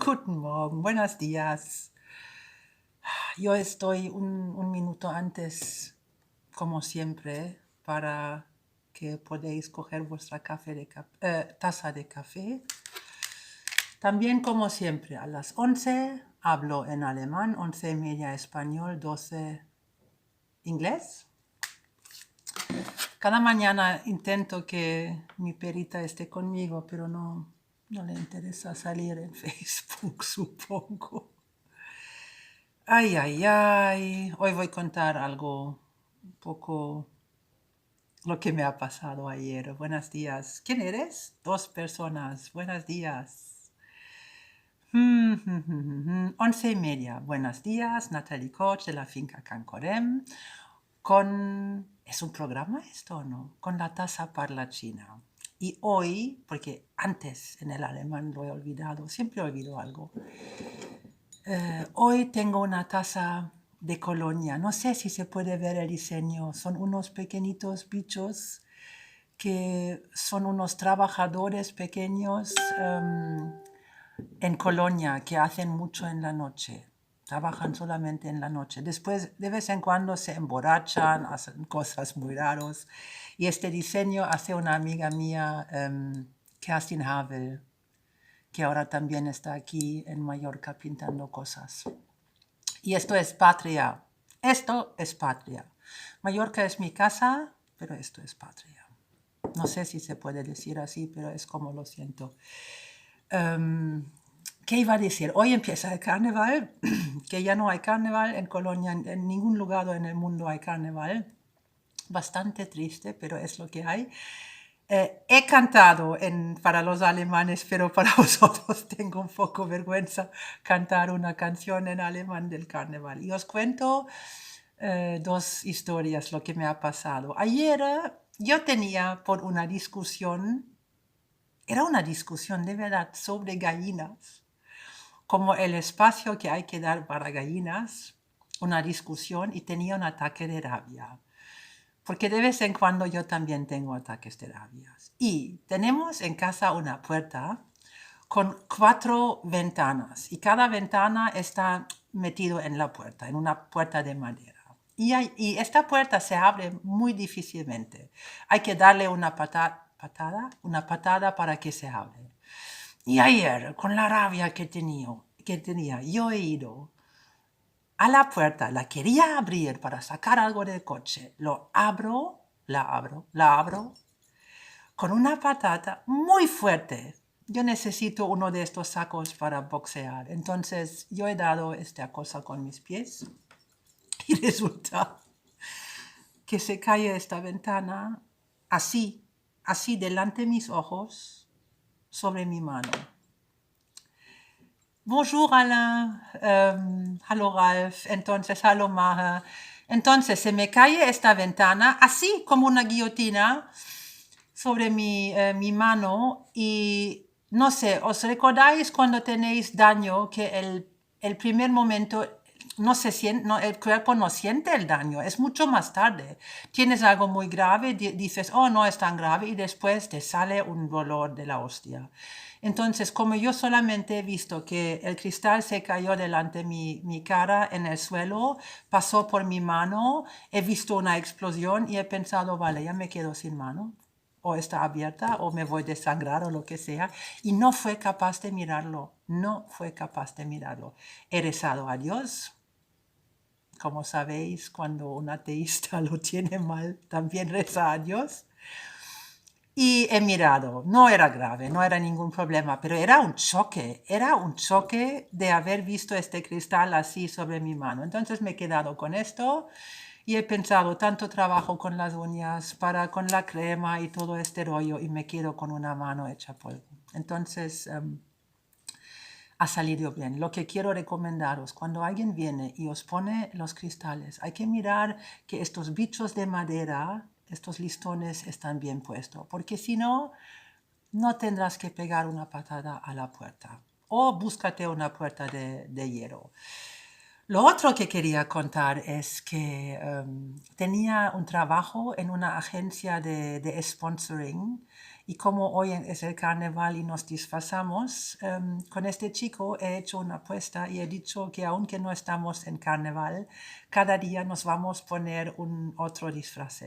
Guten Morgen, buenos días. Yo estoy un minuto antes, como siempre, para que podáis coger vuestra taza de café. También, como siempre, a las 11 hablo en alemán, 11:30 español, 12 inglés. Cada mañana intento que mi perita esté conmigo, pero no le interesa salir en Facebook, supongo. Ay, ay, ay. Hoy voy a contar algo un poco lo que me ha pasado ayer. Buenos días. ¿Quién eres? Dos personas. Buenos días. 11:30. Buenos días, Natalie Koch de la finca Cancorem. ¿Es un programa esto o no? Con la taza Parla China. Y hoy, porque antes en el alemán lo he olvidado, siempre olvido algo. Hoy tengo una taza de colonia. No sé si se puede ver el diseño. Son unos pequeñitos bichos que son unos trabajadores pequeños en Colonia que hacen mucho en la noche. Trabajan solamente en la noche. Después, de vez en cuando, se emborrachan, hacen cosas muy raras. Y este diseño hace una amiga mía, Kerstin Havel, que ahora también está aquí en Mallorca pintando cosas. Y esto es patria. Esto es patria. Mallorca es mi casa, pero esto es patria. No sé si se puede decir así, pero es como lo siento. ¿Qué iba a decir? Hoy empieza el carnaval, que ya no hay carnaval en Colonia, en ningún lugar en el mundo hay carnaval. Bastante triste, pero es lo que hay. He cantado para los alemanes, pero para vosotros tengo un poco vergüenza cantar una canción en alemán del carnaval. Y os cuento dos historias, lo que me ha pasado. Ayer yo tenía por una discusión, era una discusión de verdad sobre gallinas, como el espacio que hay que dar para gallinas, una discusión, y tenía un ataque de rabia. Porque de vez en cuando yo también tengo ataques de rabia. Y tenemos en casa una puerta con 4 ventanas y cada ventana está metido en la puerta, en una puerta de madera. Y esta puerta se abre muy difícilmente. Hay que darle una patada para que se abra. Y ayer, con la rabia que tenía, yo he ido a la puerta, la quería abrir para sacar algo del coche. La abro con una patata muy fuerte. Yo necesito uno de estos sacos para boxear. Entonces yo he dado esta cosa con mis pies y resulta que se cae esta ventana así delante de mis ojos sobre mi mano. Bonjour Alain, hallo Ralf, entonces hallo Maja. Entonces se me cae esta ventana así como una guillotina sobre mi mano y no sé, ¿os recordáis cuando tenéis daño que el primer momento no se siente, no, el cuerpo no siente el daño, es mucho más tarde? Tienes algo muy grave, dices, oh, no es tan grave y después te sale un dolor de la hostia. Entonces, como yo solamente he visto que el cristal se cayó delante de mi cara en el suelo, pasó por mi mano, he visto una explosión y he pensado, vale, ya me quedo sin mano, o está abierta, o me voy a desangrar, o lo que sea, y no fue capaz de mirarlo, no fue capaz de mirarlo. He rezado a Dios. Como sabéis, cuando un ateísta lo tiene mal, también reza a Dios. Y he mirado, no era grave, no era ningún problema, pero era un choque de haber visto este cristal así sobre mi mano. Entonces me he quedado con esto y he pensado, tanto trabajo con las uñas, con la crema y todo este rollo, y me quedo con una mano hecha polvo. Entonces ha salido bien. Lo que quiero recomendaros, cuando alguien viene y os pone los cristales, hay que mirar que estos bichos de madera, estos listones están bien puestos, porque si no, no tendrás que pegar una patada a la puerta. O búscate una puerta de hierro. Lo otro que quería contar es que tenía un trabajo en una agencia de sponsoring Y como hoy es el carnaval y nos disfrazamos, con este chico he hecho una apuesta y he dicho que aunque no estamos en carnaval, cada día nos vamos a poner un otro disfraz.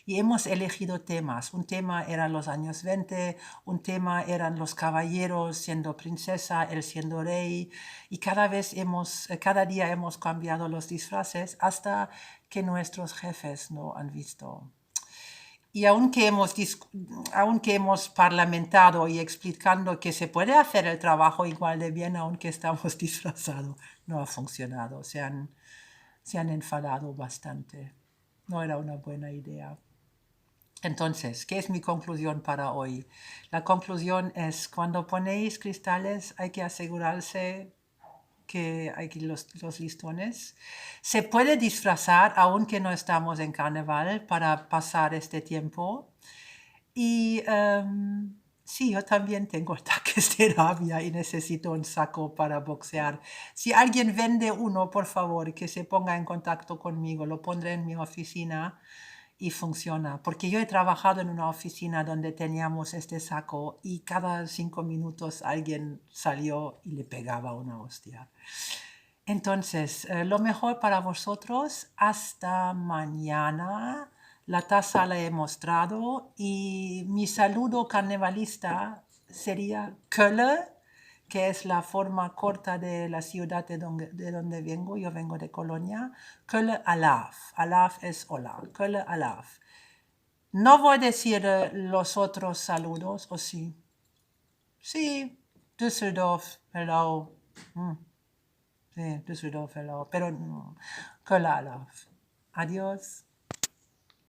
Y hemos elegido temas. Un tema eran los años 20, un tema eran los caballeros siendo princesa, él siendo rey. Y cada día hemos cambiado los disfraces hasta que nuestros jefes no han visto. Y aunque hemos parlamentado y explicando que se puede hacer el trabajo igual de bien aunque estamos disfrazados, no ha funcionado. Se han enfadado bastante. No era una buena idea. Entonces, ¿qué es mi conclusión para hoy? La conclusión es, cuando ponéis cristales hay que asegurarse que hay los listones. Se puede disfrazar aunque no estamos en carnaval para pasar este tiempo. Y sí, yo también tengo ataques de rabia y necesito un saco para boxear. Si alguien vende uno, por favor, que se ponga en contacto conmigo. Lo pondré en mi oficina y funciona. Porque yo he trabajado en una oficina donde teníamos este saco y cada 5 minutos alguien salió y le pegaba una hostia. Entonces, lo mejor para vosotros, hasta mañana. La taza la he mostrado y mi saludo carnavalista sería Kölle, que es la forma corta de la ciudad de donde vengo. Yo vengo de Colonia. Kölle alaf. Alaf es hola. Kölle alaf. No voy a decir los otros saludos, ¿o sí? Sí, Düsseldorf, hello. Sí, Düsseldorf, hello. Pero no, Kölle alaf. Adiós.